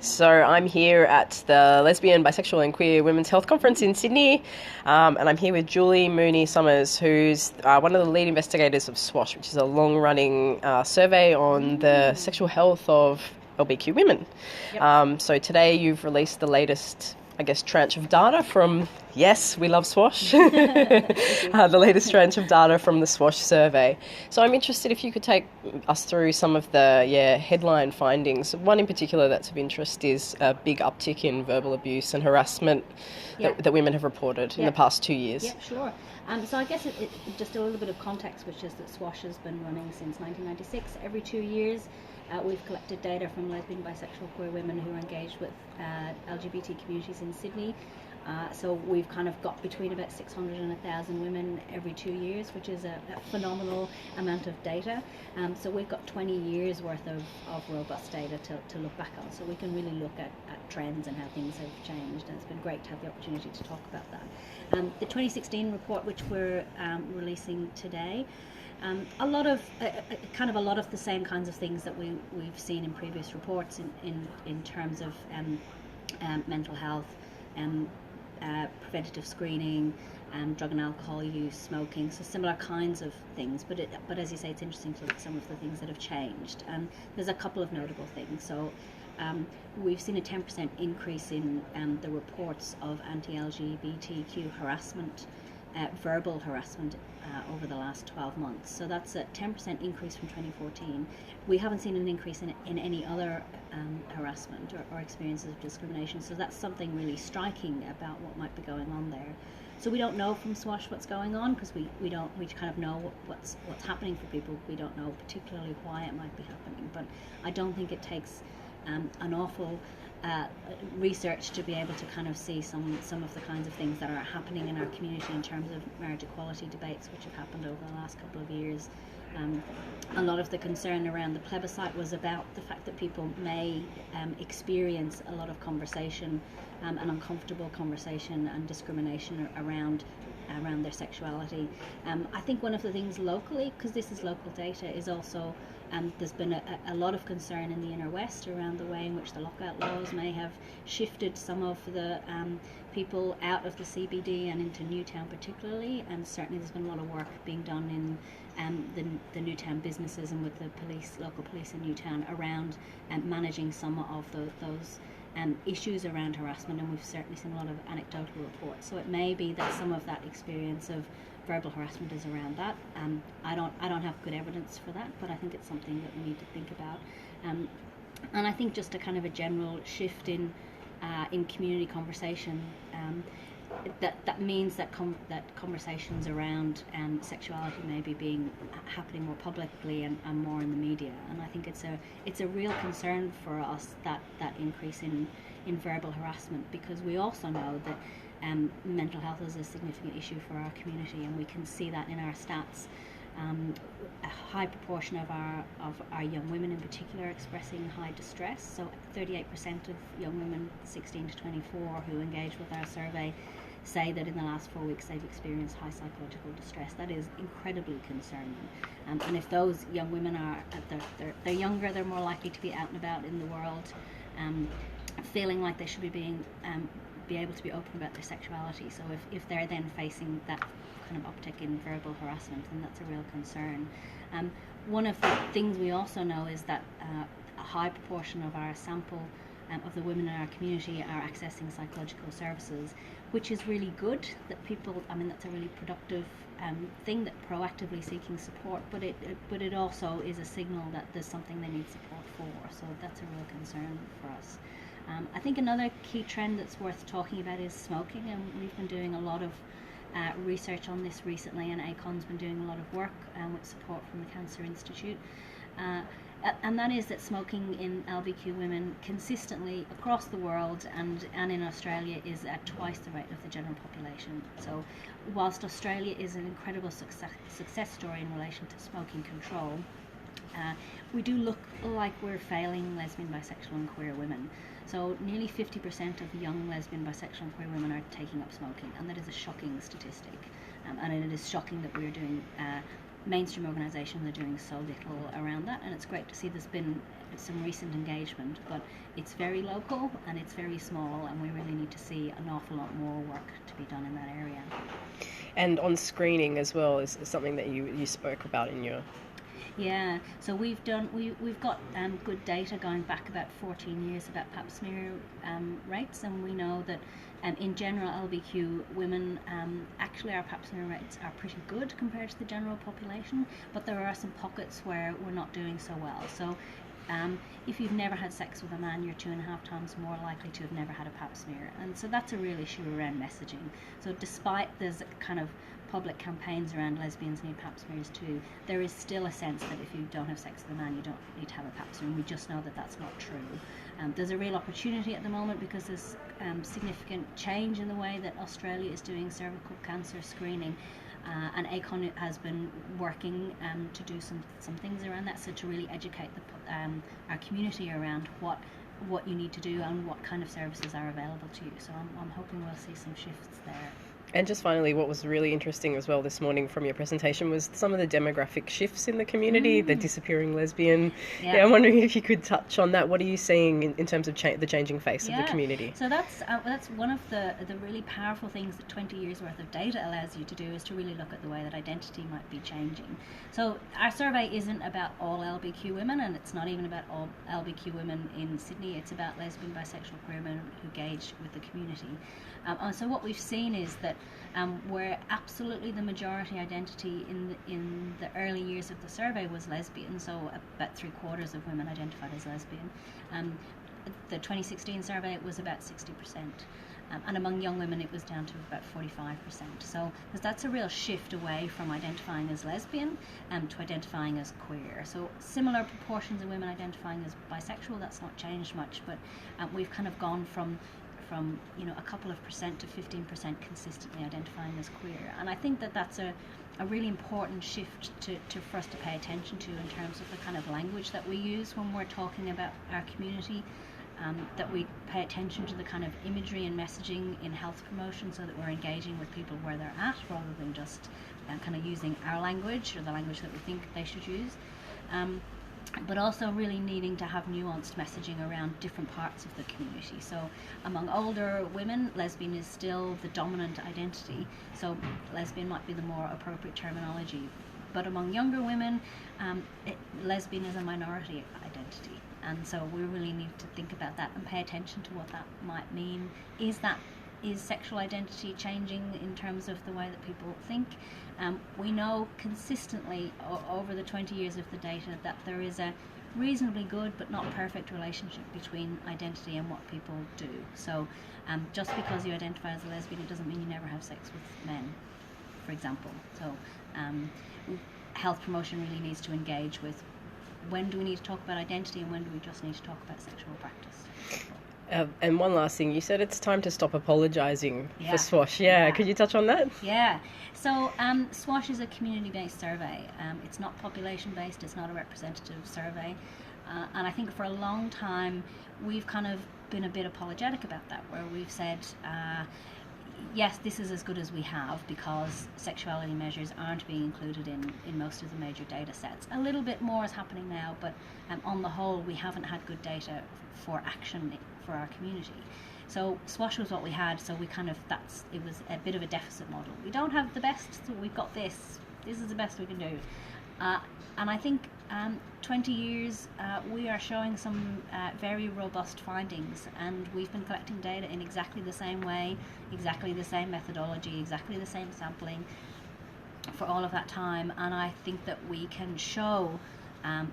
So I'm here at the Lesbian, Bisexual and Queer Women's Health Conference in Sydney, and I'm here with Julie Mooney-Somers, who's one of the lead investigators of SWASH, which is a long-running survey on the sexual health of LBQ women. Yep. So today you've released the latest, tranche of data from, yes, we love SWASH, the latest tranche of data from the SWASH survey. So I'm interested if you could take us through some of the headline findings. One in particular that's of interest is a big uptick in verbal abuse and harassment that women have reported in the past 2 years. Yeah, sure. So I guess it just a little bit of context, which is that SWASH has been running since 1996. Every 2 years, we've collected data from lesbian, bisexual, queer women who are engaged with LGBT communities in Sydney. So we've kind of got between about 600 and 1,000 women every 2 years, which is a phenomenal amount of data. So we've got 20 years worth of robust data to look back on. So we can really look at trends and how things have changed. And it's been great to have the opportunity to talk about that. The 2016 report, which we're releasing today, a lot of the same kinds of things that we've seen in previous reports in terms of mental health, preventative screening, drug and alcohol use, smoking, so similar kinds of things. But as you say, it's interesting to look at some of the things that have changed. There's a couple of notable things. So we've seen a 10% increase in the reports of anti-LGBTQ harassment, verbal harassment over the last 12 months. So that's a 10% increase from 2014. We haven't seen an increase in any other harassment or experiences of discrimination. So that's something really striking about what might be going on there. So we don't know from SWASH what's going on, because we kind of know what's happening for people. We don't know particularly why it might be happening. But I don't think it takes an awful research to be able to kind of see some of the kinds of things that are happening in our community in terms of marriage equality debates, which have happened over the last couple of years. A lot of the concern around the plebiscite was about the fact that people may experience a lot of conversation, and uncomfortable conversation and discrimination around their sexuality. I think one of the things locally, because this is local data, is also there's been a lot of concern in the inner west around the way in which the lockout laws may have shifted some of the people out of the CBD and into Newtown particularly, and certainly there's been a lot of work being done in the Newtown businesses and with the local police in Newtown around managing some of those issues around harassment, and we've certainly seen a lot of anecdotal reports. So it may be that some of that experience of verbal harassment is around that. I don't have good evidence for that, but I think it's something that we need to think about. And I think just a kind of a general shift in community conversation. That means that conversations around sexuality may be happening more publicly and more in the media. And I think it's a real concern for us, that increase in verbal harassment, because we also know that mental health is a significant issue for our community, and we can see that in our stats. A high proportion of our young women in particular expressing high distress. So 38% of young women 16 to 24 who engage with our survey say that in the last 4 weeks they've experienced high psychological distress. That is incredibly concerning. And if those young women they're younger, they're more likely to be out and about in the world, feeling like they should be able to be open about their sexuality. So if they're then facing that kind of uptick in verbal harassment, then that's a real concern. One of the things we also know is that a high proportion of our sample of the women in our community are accessing psychological services, which is really good. That people, that's a really productive thing, that proactively seeking support, but it also is a signal that there's something they need support for. So that's a real concern for us. I think another key trend that's worth talking about is smoking, and we've been doing a lot of research on this recently, and ACON's been doing a lot of work with support from the Cancer Institute. And that is that smoking in LBQ women consistently across the world and in Australia is at twice the rate of the general population. So whilst Australia is an incredible success story in relation to smoking control, we do look like we're failing lesbian, bisexual and queer women. So nearly 50% of young lesbian, bisexual and queer women are taking up smoking, and that is a shocking statistic. And it is shocking that we're doing mainstream organisations are doing so little around that, and it's great to see there's been some recent engagement, but it's very local and it's very small, and we really need to see an awful lot more work to be done in that area. And on screening as well is something that you spoke about in your... Yeah, so we've got good data going back about 14 years about pap smear rates, and we know that in general LBQ women, actually our pap smear rates are pretty good compared to the general population, but there are some pockets where we're not doing so well. So if you've never had sex with a man, you're 2.5 times more likely to have never had a pap smear, and so that's a real issue around messaging. So despite there's kind of public campaigns around lesbians need pap smears too, there is still a sense that if you don't have sex with a man, you don't need to have a pap smear, and we just know that that's not true. There's a real opportunity at the moment because there's significant change in the way that Australia is doing cervical cancer screening, and ACON has been working to do some things around that, so to really educate our community around what you need to do and what kind of services are available to you. So I'm hoping we'll see some shifts there. And just finally, what was really interesting as well this morning from your presentation was some of the demographic shifts in the community, the disappearing lesbian. Yeah, I'm wondering if you could touch on that. What are you seeing in terms of the changing face of the community? So that's one of the really powerful things that 20 years worth of data allows you to do, is to really look at the way that identity might be changing. So our survey isn't about all LBQ women, and it's not even about all LBQ women in Sydney. It's about lesbian, bisexual, queer women who engage with the community. And so what we've seen is that where absolutely the majority identity in the early years of the survey was lesbian, so about 3/4 of women identified as lesbian. The 2016 survey, it was about 60%. And among young women it was down to about 45%. So that's a real shift away from identifying as lesbian to identifying as queer. So similar proportions of women identifying as bisexual, that's not changed much, but we've kind of gone from a couple of percent to 15% consistently identifying as queer. And I think that that's a really important shift for us to pay attention to in terms of the kind of language that we use when we're talking about our community, that we pay attention to the kind of imagery and messaging in health promotion so that we're engaging with people where they're at rather than just kind of using our language or the language that we think they should use. But also really needing to have nuanced messaging around different parts of the community. So among older women, lesbian is still the dominant identity, so lesbian might be the more appropriate terminology. But among younger women, lesbian is a minority identity, and so we really need to think about that and pay attention to what that might mean. Is sexual identity changing in terms of the way that people think? We know consistently over the 20 years of the data that there is a reasonably good but not perfect relationship between identity and what people do. So just because you identify as a lesbian, it doesn't mean you never have sex with men, for example. So health promotion really needs to engage with when do we need to talk about identity and when do we just need to talk about sexual practice. And one last thing, you said it's time to stop apologising for SWASH. Yeah, could you touch on that? Yeah. So SWASH is a community-based survey. It's not population-based, it's not a representative survey. And I think for a long time we've kind of been a bit apologetic about that, where we've said, yes, this is as good as we have because sexuality measures aren't being included in most of the major data sets. A little bit more is happening now, but on the whole we haven't had good data for action for our community. So SWASH was what we had, so we kind of, it was a bit of a deficit model. We don't have the best, so we've got this is the best we can do. And I think 20 years we are showing some very robust findings, and we've been collecting data in exactly the same way, exactly the same methodology, exactly the same sampling for all of that time, and I think that we can show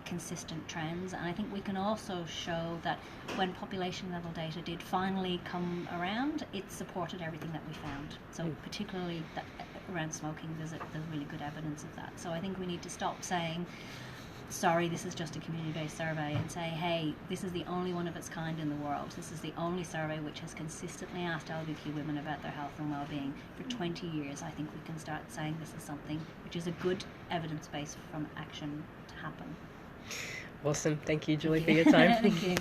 consistent trends, and I think we can also show that when population level data did finally come around, it supported everything that we found. So particularly around smoking, there's really good evidence of that. So I think we need to stop saying, sorry, this is just a community-based survey, and say, hey, this is the only one of its kind in the world. This is the only survey which has consistently asked LGBTQ women about their health and well-being for 20 years. I think we can start saying this is something which is a good evidence base from action to happen. Awesome. Thank you, Julie, for your time. Thank you.